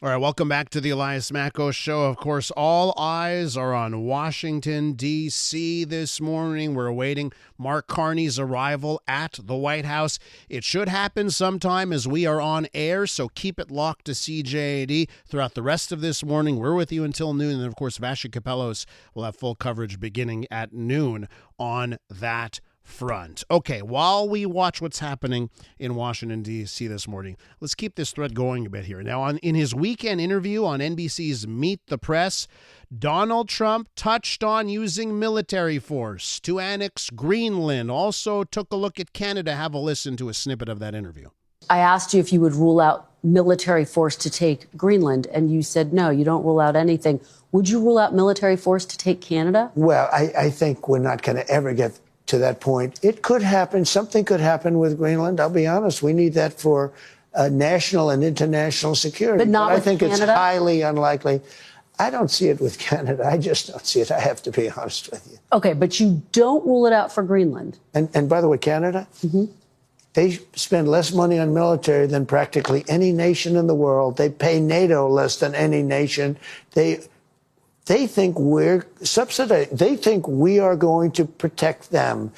All right, welcome back to the Elias Macko Show. Of course, all eyes are on Washington, D.C. this morning. We're awaiting Mark Carney's arrival at the White House. It should happen sometime as we are on air, so keep it locked to CJAD throughout the rest of this morning. We're with you until noon, and of course, Vashi Kapelos will have full coverage beginning at noon on that front. Okay, while we watch what's happening in Washington, D.C. this morning, let's keep this thread going a bit here. Now, in his weekend interview on NBC's Meet the Press, Donald Trump touched on using military force to annex Greenland, also took a look at Canada. Have a listen to a snippet of that interview. I asked you if you would rule out military force to take Greenland, and you said no, you don't rule out anything. Would you rule out military force to take Canada? Well, I think we're not going to ever get to that point. It could happen. Something could happen with Greenland. I'll be honest. We need that for national and international security. But not with I think Canada? It's highly unlikely. I don't see it with Canada. I just don't see it. I have to be honest with you. Okay, but you don't rule it out for Greenland. And by the way, Canada, they spend less money on military than practically any nation in the world. They pay NATO less than any nation. They think we're subsidized. They think we are going to protect them.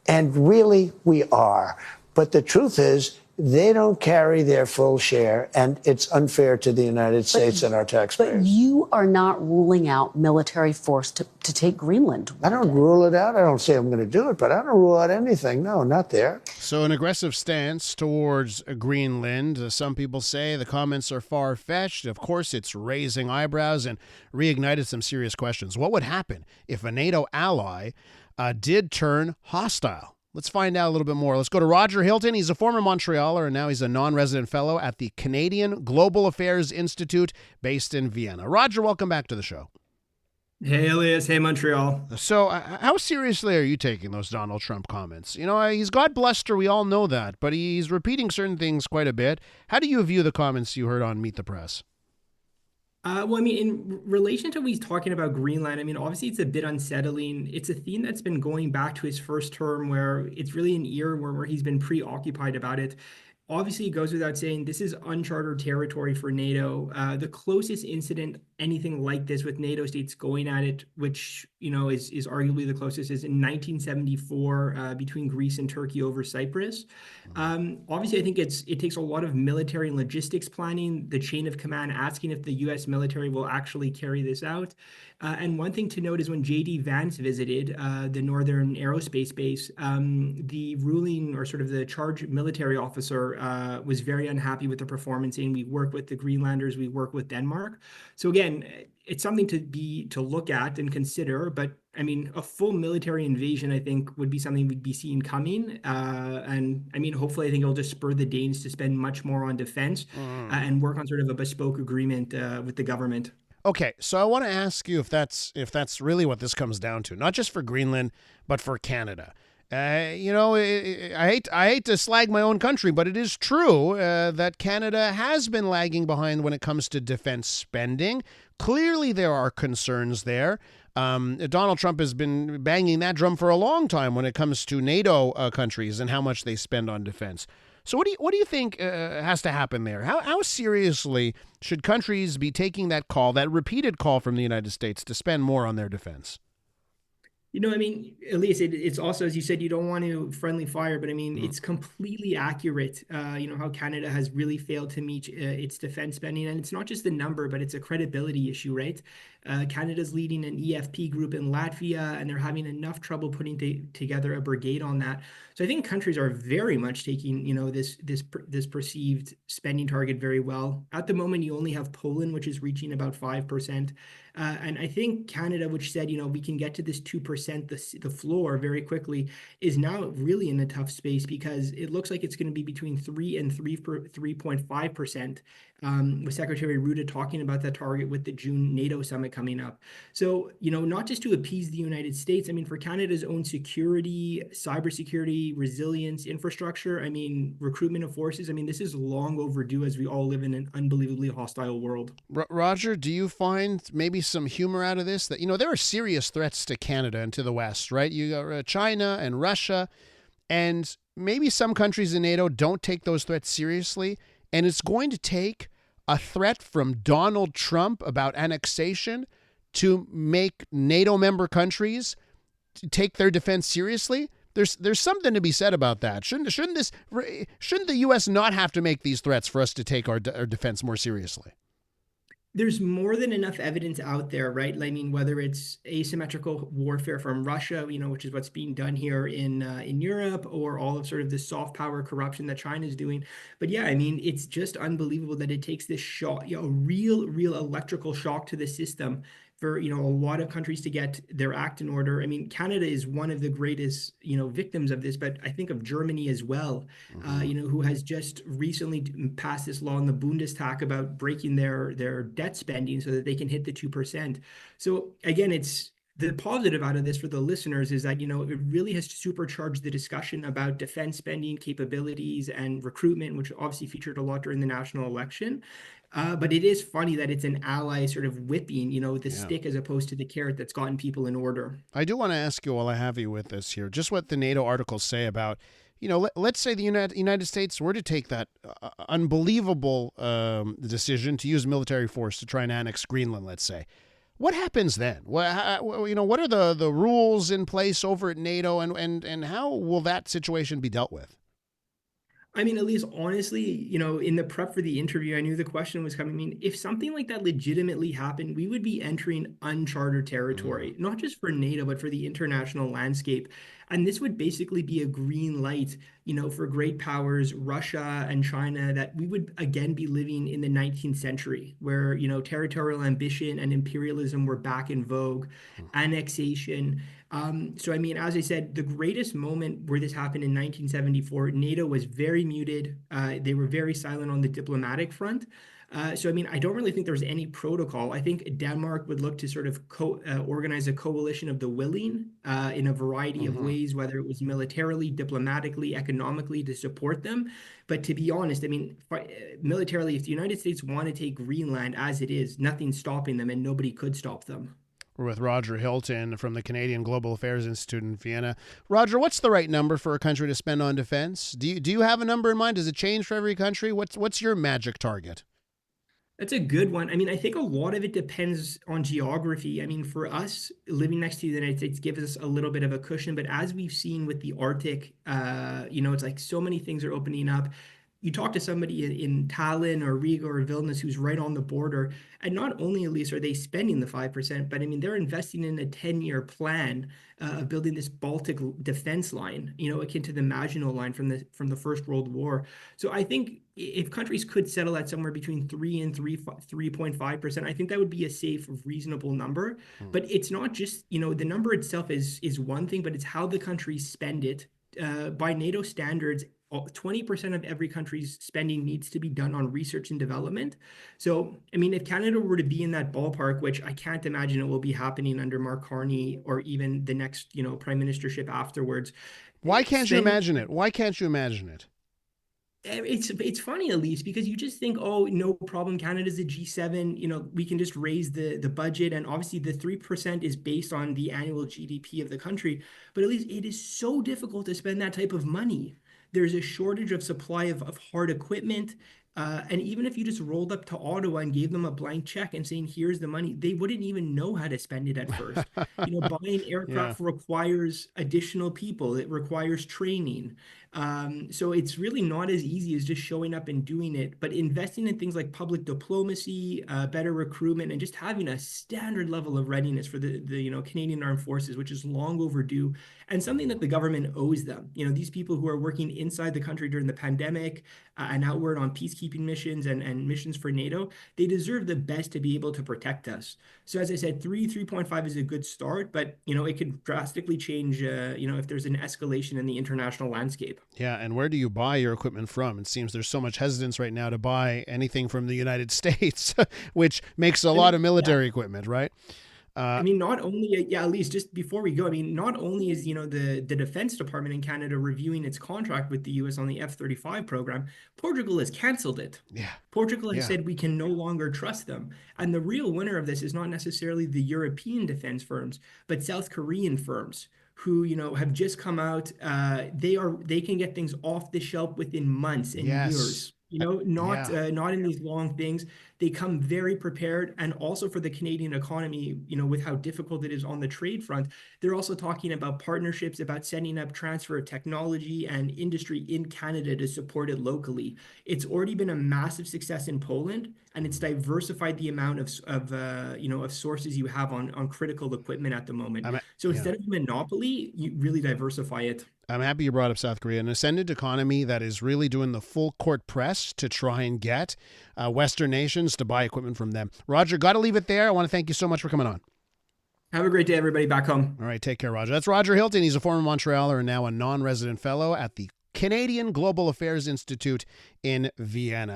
And really, we are. But the truth is, they don't carry their full share, and it's unfair to the United States and our taxpayers. But you are not ruling out military force to take Greenland. I don't rule it out. I don't say I'm going to do it, but I don't rule out anything. No, not there. So an aggressive stance towards Greenland. Some people say the comments are far-fetched. Of course, it's raising eyebrows and reignited some serious questions. What would happen if a NATO ally did turn hostile? Let's find out a little bit more. Let's go to Roger Hilton. He's a former Montrealer, and now he's a non-resident fellow at the Canadian Global Affairs Institute based in Vienna. Roger, welcome back to the show. Hey, Elias. Hey, Montreal. So how seriously are you taking those Donald Trump comments? You know, he's got bluster. We all know that, but he's repeating certain things quite a bit. How do you view the comments you heard on Meet the Press? Well, I mean, in relation to what he's talking about Greenland, I mean, obviously it's a bit unsettling. It's a theme that's been going back to his first term where it's really an era where he's been preoccupied about it. Obviously, it goes without saying, this is uncharted territory for NATO. The closest incident, anything like this with NATO states going at it, which, you know, is arguably the closest, is in 1974 between Greece and Turkey over Cyprus. Obviously, I think it takes a lot of military and logistics planning, the chain of command asking if the U.S. military will actually carry this out. And one thing to note is when J.D. Vance visited the Northern Aerospace Base, the ruling or sort of the charge military officer was very unhappy with the performance, saying we work with the Greenlanders, we work with Denmark. So again, it's something to look at and consider. But I mean, a full military invasion, I think, would be something we'd be seeing coming. And I mean, hopefully, I think it'll just spur the Danes to spend much more on defense and work on sort of a bespoke agreement with the government. Okay, so I want to ask you if that's really what this comes down to, not just for Greenland, but for Canada. You know, I hate to slag my own country, but it is true that Canada has been lagging behind when it comes to defense spending. Clearly, there are concerns there. Donald Trump has been banging that drum for a long time when it comes to NATO countries and how much they spend on defense. So what do you think has to happen there? How seriously should countries be taking that call, that repeated call from the United States to spend more on their defense? You know, I mean, at least it's also, as you said, you don't want to friendly fire, but I mean, it's completely accurate, you know, how Canada has really failed to meet its defense spending. And it's not just the number, but it's a credibility issue, right? Canada's leading an EFP group in Latvia, and they're having enough trouble putting together a brigade on that. So I think countries are very much taking, you know, this perceived spending target very well. At the moment, you only have Poland, which is reaching about 5%. And I think Canada, which said, you know, we can get to this 2%, the floor very quickly, is now really in a tough space because it looks like it's going to be between 3 and 3.5%. With Secretary Ruda talking about that target with the June NATO summit coming up. So, you know, not just to appease the United States, I mean, for Canada's own security, cybersecurity, resilience, infrastructure, I mean, recruitment of forces, I mean, this is long overdue as we all live in an unbelievably hostile world. Roger, do you find maybe some humor out of this? That, you know, there are serious threats to Canada and to the West, right? You got China and Russia, and maybe some countries in NATO don't take those threats seriously. And it's going to take a threat from Donald Trump about annexation to make NATO member countries take their defense seriously? There's something to be said about that. Shouldn't the U.S. not have to make these threats for us to take our defense more seriously? There's more than enough evidence out there, right? I mean, whether it's asymmetrical warfare from Russia, which is what's being done here in Europe, or all of sort of the soft power corruption that China is doing. But yeah, I mean, it's just unbelievable that it takes this shock, a real electrical shock to the system for a lot of countries to get their act in order. I mean, Canada is one of the greatest victims of this, but I think of Germany as well, who has just recently passed this law in the Bundestag about breaking their debt spending so that they can hit the 2%. So again, it's the positive out of this for the listeners is that, it really has supercharged the discussion about defense spending capabilities and recruitment, which obviously featured a lot during the national election. But it is funny that it's an ally sort of whipping, the stick as opposed to the carrot that's gotten people in order. I do want to ask you, while I have you with us here, just what the NATO articles say about, let's say the United States were to take that unbelievable decision to use military force to try and annex Greenland, let's say. What happens then? What are the rules in place over at NATO, and how will that situation be dealt with? I mean, at least honestly, in the prep for the interview, I knew the question was coming. I mean, if something like that legitimately happened, we would be entering uncharted territory, not just for NATO, but for the international landscape. And this would basically be a green light, for great powers, Russia and China, that we would again be living in the 19th century, where, territorial ambition and imperialism were back in vogue, annexation. So, I mean, as I said, the greatest moment where this happened in 1974, NATO was very muted. They were very silent on the diplomatic front. So, I mean, I don't really think there's any protocol. I think Denmark would look to sort of organize a coalition of the willing in a variety of ways, whether it was militarily, diplomatically, economically, to support them. But to be honest, I mean, militarily, if the United States want to take Greenland as it is, nothing's stopping them and nobody could stop them. We're with Roger Hilton from the Canadian Global Affairs Institute in Vienna. Roger, what's the right number for a country to spend on defense? Do you have a number in mind? Does it change for every country? What's your magic target? That's a good one. I mean, I think a lot of it depends on geography. I mean, for us, living next to the United States gives us a little bit of a cushion. But as we've seen with the Arctic, it's like so many things are opening up. You talk to somebody in Tallinn or Riga or Vilnius who's right on the border, and not only at least are they spending the 5%, but I mean, they're investing in a 10-year plan of building this Baltic defense line, akin to the Maginot Line from the First World War. So I think if countries could settle at somewhere between 3.5%, I think that would be a safe, reasonable number. But it's not just, the number itself is one thing, but it's how the countries spend it. By NATO standards, 20% of every country's spending needs to be done on research and development. So, I mean, if Canada were to be in that ballpark, which I can't imagine it will be happening under Mark Carney or even the next, prime ministership afterwards. Why can't you imagine it? Why can't you imagine it? It's funny, Elise, because you just think, oh, no problem. Canada's a G7. We can just raise the budget. And obviously the 3% is based on the annual GDP of the country. But at least it is so difficult to spend that type of money. There's a shortage of supply of hard equipment. And even if you just rolled up to Ottawa and gave them a blank check and saying, here's the money, they wouldn't even know how to spend it at first. Buying aircraft requires additional people. It requires training. So it's really not as easy as just showing up and doing it, but investing in things like public diplomacy, better recruitment, and just having a standard level of readiness for the Canadian Armed Forces, which is long overdue and something that the government owes them. These people who are working inside the country during the pandemic and outward on peacekeeping missions and missions for NATO, they deserve the best to be able to protect us. So as I said, 3.5 is a good start, but it could drastically change, if there's an escalation in the international landscape. Yeah, and where do you buy your equipment from? It seems there's so much hesitance right now to buy anything from the United States, which makes a lot of military equipment, right? I mean, not only, at least just before we go, I mean, not only is, the Defense Department in Canada reviewing its contract with the US on the F-35 program, Portugal has canceled it. Yeah. Portugal has said we can no longer trust them. And the real winner of this is not necessarily the European defense firms, but South Korean firms who, have just come out. They can get things off the shelf within months and years. not in these long things. They come very prepared, and also for the Canadian economy, with how difficult it is on the trade front, they're also talking about partnerships, about setting up transfer of technology and industry in Canada to support it locally. It's already been a massive success in Poland, and it's diversified the amount of sources you have on critical equipment at the moment. So instead of a monopoly, you really diversify it. I'm happy you brought up South Korea, an ascendant economy that is really doing the full court press to try and get Western nations to buy equipment from them. Roger, got to leave it there. I want to thank you so much for coming on. Have a great day, everybody. Back home. All right, take care, Roger. That's Roger Hilton. He's a former Montrealer and now a non-resident fellow at the Canadian Global Affairs Institute in Vienna.